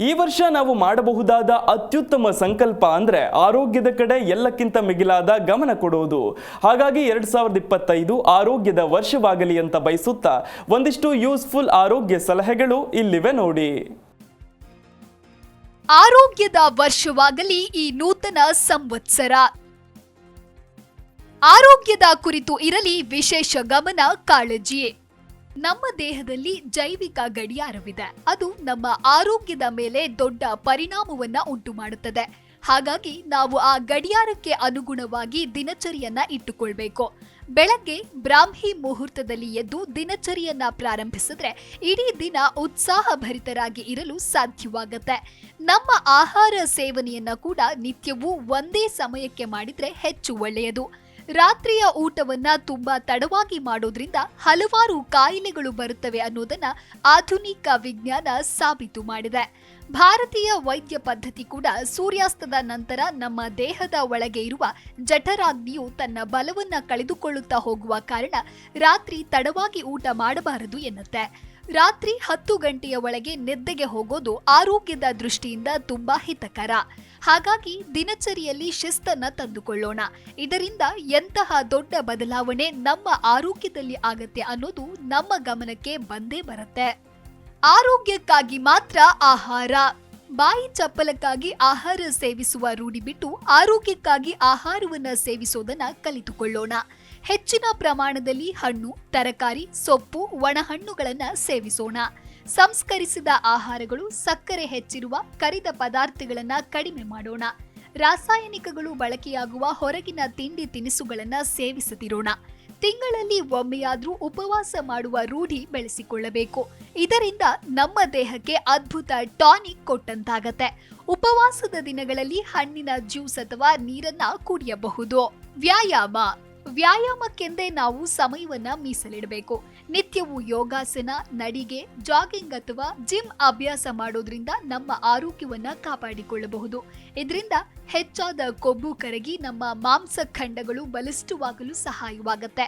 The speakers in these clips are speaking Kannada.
ಈ ವರ್ಷ ನಾವು ಮಾಡಬಹುದಾದ ಅತ್ಯುತ್ತಮ ಸಂಕಲ್ಪ ಅಂದ್ರೆ ಆರೋಗ್ಯದ ಕಡೆ ಎಲ್ಲಕ್ಕಿಂತ ಮಿಗಿಲಾದ ಗಮನ ಕೊಡುವುದು. ಹಾಗಾಗಿ 2025 ಆರೋಗ್ಯದ ವರ್ಷವಾಗಲಿ ಅಂತ ಬಯಸುತ್ತಾ ಒಂದಿಷ್ಟು ಯೂಸ್ಫುಲ್ ಆರೋಗ್ಯ ಸಲಹೆಗಳು ಇಲ್ಲಿವೆ ನೋಡಿ. ಆರೋಗ್ಯದ ವರ್ಷವಾಗಲಿ ಈ ನೂತನ ಸಂವತ್ಸರ. ಆರೋಗ್ಯದ ಕುರಿತು ಇರಲಿ ವಿಶೇಷ ಗಮನ, ಕಾಳಜಿ. ನಮ್ಮ ದೇಹದಲ್ಲಿ ಜೈವಿಕ ಗಡಿಯಾರವಿದೆ. ಅದು ನಮ್ಮ ಆರೋಗ್ಯದ ಮೇಲೆ ದೊಡ್ಡ ಪರಿಣಾಮವನ್ನ ಉಂಟು ಮಾಡುತ್ತದೆ. ಹಾಗಾಗಿ ನಾವು ಆ ಗಡಿಯಾರಕ್ಕೆ ಅನುಗುಣವಾಗಿ ದಿನಚರಿಯನ್ನ ಇಟ್ಟುಕೊಳ್ಬೇಕು. ಬೆಳಗ್ಗೆ ಬ್ರಾಹ್ಮಿ ಮುಹೂರ್ತದಲ್ಲಿ ಎದ್ದು ದಿನಚರಿಯನ್ನ ಪ್ರಾರಂಭಿಸಿದ್ರೆ ಇಡೀ ದಿನ ಉತ್ಸಾಹಭರಿತರಾಗಿ ಇರಲು ಸಾಧ್ಯವಾಗುತ್ತೆ. ನಮ್ಮ ಆಹಾರ ಸೇವನೆಯನ್ನ ಕೂಡ ನಿತ್ಯವೂ ಒಂದೇ ಸಮಯಕ್ಕೆ ಮಾಡಿದ್ರೆ ಹೆಚ್ಚು ಒಳ್ಳೆಯದು. ರಾತ್ರಿಯ ಊಟವನ್ನ ತುಂಬಾ ತಡವಾಗಿ ಮಾಡೋದ್ರಿಂದ ಹಲವಾರು ಕಾಯಿಲೆಗಳು ಬರುತ್ತವೆ ಅನ್ನೋದನ್ನ ಆಧುನಿಕ ವಿಜ್ಞಾನ ಸಾಬೀತು ಮಾಡಿದೆ. ಭಾರತೀಯ ವೈದ್ಯ ಪದ್ಧತಿ ಕೂಡ ಸೂರ್ಯಾಸ್ತದ ನಂತರ ನಮ್ಮ ದೇಹದ ಒಳಗೆ ಇರುವ ಜಠರಾಗ್ನಿಯು ತನ್ನ ಬಲವನ್ನ ಕಳೆದುಕೊಳ್ಳುತ್ತಾ ಹೋಗುವ ಕಾರಣ ರಾತ್ರಿ ತಡವಾಗಿ ಊಟ ಮಾಡಬಾರದು ಎನ್ನುತ್ತೆ. ರಾತ್ರಿ 10 ಗಂಟೆಯ ಒಳಗೆ ನಿದ್ದೆಗೆ ಹೋಗೋದು ಆರೋಗ್ಯದ ದೃಷ್ಟಿಯಿಂದ ತುಂಬಾ ಹಿತಕರ. ಹಾಗಾಗಿ ದಿನಚರಿಯಲ್ಲಿ ಶಿಸ್ತನ್ನ ತಂದುಕೊಳ್ಳೋಣ. ಇದರಿಂದ ಎಂತಹ ದೊಡ್ಡ ಬದಲಾವಣೆ ನಮ್ಮ ಆರೋಗ್ಯದಲ್ಲಿ ಆಗತ್ತೆ ಅನ್ನೋದು ನಮ್ಮ ಗಮನಕ್ಕೆ ಬಂದೇ ಬರುತ್ತೆ. ಆರೋಗ್ಯಕ್ಕಾಗಿ ಮಾತ್ರ ಆಹಾರ. ಬಾಯಿ ಚಪ್ಪಲಕ್ಕಾಗಿ ಆಹಾರ ಸೇವಿಸುವ ರೂಢಿ ಬಿಟ್ಟು ಆರೋಗ್ಯಕ್ಕಾಗಿ ಆಹಾರವನ್ನ ಸೇವಿಸೋದನ್ನ ಕಲಿತುಕೊಳ್ಳೋಣ. ಹೆಚ್ಚಿನ ಪ್ರಮಾಣದಲ್ಲಿ ಹಣ್ಣು, ತರಕಾರಿ, ಸೊಪ್ಪು, ಒಣಹಣ್ಣುಗಳನ್ನ ಸೇವಿಸೋಣ. ಸಂಸ್ಕರಿಸಿದ ಆಹಾರಗಳು, ಸಕ್ಕರೆ ಹೆಚ್ಚಿರುವ ಕರಿದ ಪದಾರ್ಥಗಳನ್ನ ಕಡಿಮೆ ಮಾಡೋಣ. ರಾಸಾಯನಿಕಗಳು ಬಳಕೆಯಾಗುವ ಹೊರಗಿನ ತಿಂಡಿ ತಿನಿಸುಗಳನ್ನ ಸೇವಿಸದಿರೋಣ. ತಿಂಗಳಲ್ಲಿ ಒಮ್ಮೆಯಾದ್ರೂ ಉಪವಾಸ ಮಾಡುವ ರೂಢಿ ಬೆಳೆಸಿಕೊಳ್ಳಬೇಕು. ಇದರಿಂದ ನಮ್ಮ ದೇಹಕ್ಕೆ ಅದ್ಭುತ ಟಾನಿಕ್ ಕೊಟ್ಟಂತಾಗತ್ತೆ. ಉಪವಾಸದ ದಿನಗಳಲ್ಲಿ ಹಣ್ಣಿನ ಜ್ಯೂಸ್ ಅಥವಾ ನೀರನ್ನ ಕುಡಿಯಬಹುದು. ವ್ಯಾಯಾಮಕ್ಕೆಂದೇ ನಾವು ಸಮಯವನ್ನ ಮೀಸಲಿಡಬೇಕು. ನಿತ್ಯವೂ ಯೋಗಾಸನ, ನಡಿಗೆ, ಜಾಗಿಂಗ್ ಅಥವಾ ಜಿಮ್ ಅಭ್ಯಾಸ ಮಾಡೋದ್ರಿಂದ ನಮ್ಮ ಆರೋಗ್ಯವನ್ನ ಕಾಪಾಡಿಕೊಳ್ಳಬಹುದು. ಇದರಿಂದ ಹೆಚ್ಚಾದ ಕೊಬ್ಬು ಕರಗಿ ನಮ್ಮ ಮಾಂಸಖಂಡಗಳು ಬಲಿಷ್ಠವಾಗಲು ಸಹಾಯವಾಗುತ್ತೆ.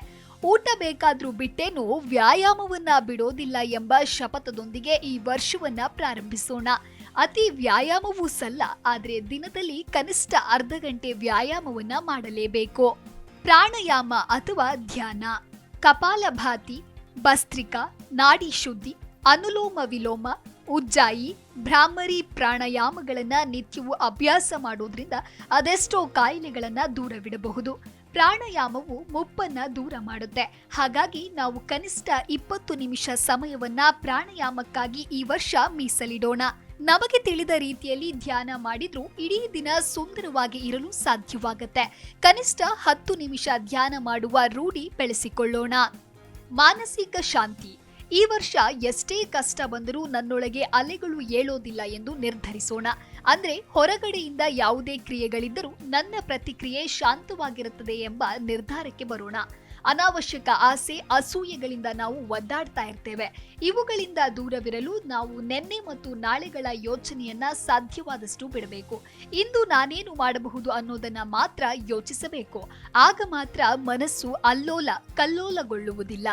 ಊಟ ಬೇಕಾದ್ರೂ ಬಿಟ್ಟೇನು ವ್ಯಾಯಾಮವನ್ನ ಬಿಡೋದಿಲ್ಲ ಎಂಬ ಶಪಥದೊಂದಿಗೆ ಈ ವರ್ಷವನ್ನ ಪ್ರಾರಂಭಿಸೋಣ. ಅತಿ ವ್ಯಾಯಾಮವೂ ಸಲ್ಲ, ಆದ್ರೆ ದಿನದಲ್ಲಿ ಕನಿಷ್ಠ ಅರ್ಧ ಗಂಟೆ ವ್ಯಾಯಾಮವನ್ನ ಮಾಡಲೇಬೇಕು. ಪ್ರಾಣಾಯಾಮ ಅಥವಾ ಧ್ಯಾನ, ಕಪಾಲಭಾತಿ, ಭಸ್ತ್ರಿಕಾ, ನಾಡಿ ಶುದ್ಧಿ, ಅನುಲೋಮ ವಿಲೋಮ, ಉಜ್ಜಾಯಿ, ಭ್ರಾಮರಿ ಪ್ರಾಣಾಯಾಮಗಳನ್ನ ನಿತ್ಯವೂ ಅಭ್ಯಾಸ ಮಾಡೋದ್ರಿಂದ ಅದೆಷ್ಟೋ ಕಾಯಿಲೆಗಳನ್ನ ದೂರವಿಡಬಹುದು. ಪ್ರಾಣಾಯಾಮವು ಮುಪ್ಪನ್ನ ದೂರ ಮಾಡುತ್ತೆ. ಹಾಗಾಗಿ ನಾವು ಕನಿಷ್ಠ 20 ನಿಮಿಷ ಸಮಯವನ್ನ ಪ್ರಾಣಾಯಾಮಕ್ಕಾಗಿ ಈ ವರ್ಷ ಮೀಸಲಿಡೋಣ. ನಮಗೆ ತಿಳಿದ ರೀತಿಯಲ್ಲಿ ಧ್ಯಾನ ಮಾಡಿದ್ರೂ ಇಡೀ ದಿನ ಸುಂದರವಾಗಿ ಇರಲು ಸಾಧ್ಯವಾಗುತ್ತೆ. ಕನಿಷ್ಠ 10 ನಿಮಿಷ ಧ್ಯಾನ ಮಾಡುವ ರೂಢಿ ಬೆಳೆಸಿಕೊಳ್ಳೋಣ. ಮಾನಸಿಕ ಶಾಂತಿ. ಈ ವರ್ಷ ಎಷ್ಟೇ ಕಷ್ಟ ಬಂದರೂ ನನ್ನೊಳಗೆ ಅಲೆಗಳು ಏಳೋದಿಲ್ಲ ಎಂದು ನಿರ್ಧರಿಸೋಣ. ಅಂದ್ರೆ ಹೊರಗಡೆಯಿಂದ ಯಾವುದೇ ಕ್ರಿಯೆಗಳಿದ್ದರೂ ನನ್ನ ಪ್ರತಿಕ್ರಿಯೆ ಶಾಂತವಾಗಿರುತ್ತದೆ ಎಂಬ ನಿರ್ಧಾರಕ್ಕೆ ಬರೋಣ. ಅನಾವಶ್ಯಕ ಆಸೆ, ಅಸೂಯೆಗಳಿಂದ ನಾವು ಒದ್ದಾಡ್ತಾ ಇರ್ತೇವೆ. ಇವುಗಳಿಂದ ದೂರವಿರಲು ನಾವು ನೆನ್ನೆ ಮತ್ತು ನಾಳೆಗಳ ಯೋಚನೆಯನ್ನ ಸಾಧ್ಯವಾದಷ್ಟು ಬಿಡಬೇಕು. ಇಂದು ನಾನೇನು ಮಾಡಬಹುದು ಅನ್ನೋದನ್ನ ಮಾತ್ರ ಯೋಚಿಸಬೇಕು. ಆಗ ಮಾತ್ರ ಮನಸ್ಸು ಅಲ್ಲೋಲ ಕಲ್ಲೋಲಗೊಳ್ಳುವುದಿಲ್ಲ.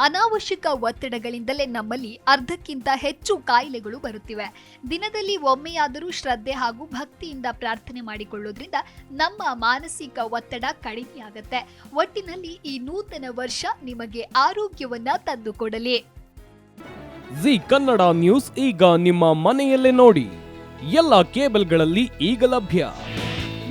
ಅನಾವಶ್ಯಕ ಒತ್ತಡಗಳಿಂದಲೇ ನಮ್ಮಲ್ಲಿ ಅರ್ಧಕ್ಕಿಂತ ಹೆಚ್ಚು ಕಾಯಿಲೆಗಳು ಬರುತ್ತಿವೆ. ದಿನದಲ್ಲಿ ಒಮ್ಮೆಯಾದರೂ ಶ್ರದ್ಧೆ ಹಾಗೂ ಭಕ್ತಿಯಿಂದ ಪ್ರಾರ್ಥನೆ ಮಾಡಿಕೊಳ್ಳೋದ್ರಿಂದ ನಮ್ಮ ಮಾನಸಿಕ ಒತ್ತಡ ಕಡಿಮೆಯಾಗತ್ತೆ. ಒಟ್ಟಿನಲ್ಲಿ ಈ ನೂತನ ವರ್ಷ ನಿಮಗೆ ಆರೋಗ್ಯವನ್ನ ತಂದುಕೊಡಲಿ. ಜಿ ಕನ್ನಡ ನ್ಯೂಸ್ ಈಗ ನಿಮ್ಮ ಮನೆಯಲ್ಲೇ ನೋಡಿ. ಎಲ್ಲ ಕೇಬಲ್ಗಳಲ್ಲಿ ಈಗ ಲಭ್ಯ.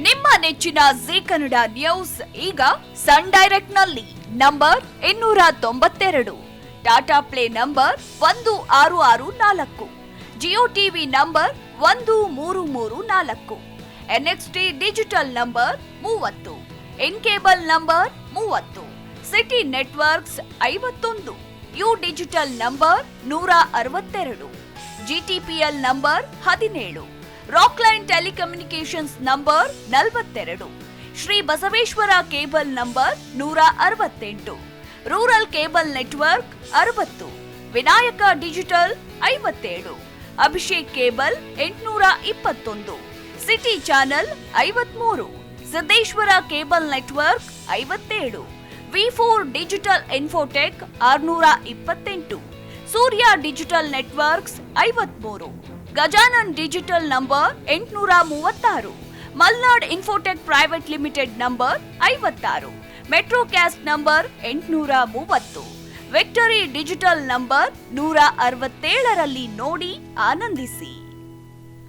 ನಿಮ್ಮ ನೆಚ್ಚಿನ ಜಿ ಕನ್ನಡ ನ್ಯೂಸ್ ಈಗ ಸನ್ ಡೈರೆಕ್ಟ್ ನಲ್ಲಿ number 292, Tata play number 1664, Jio TV number 1334, NXT digital number 30, in cable number 30, city networks 51, U digital number 162, GTPL number 17, Rockline telecommunications number 42, Shri Basaveshwara cable number 168, rural cable network 60, Vinayaka digital 57, Abhishek cable 821, city channel 53, Siddeshwara cable network 57, ವಿ4 digital infotech 628, Surya digital networks 53, Gajanan digital number 836, Malnad infotech private limited number 56, Metrocast number 830, victory digital number 167ರಲ್ಲಿ ನೋಡಿ ಆನಂದಿಸಿ.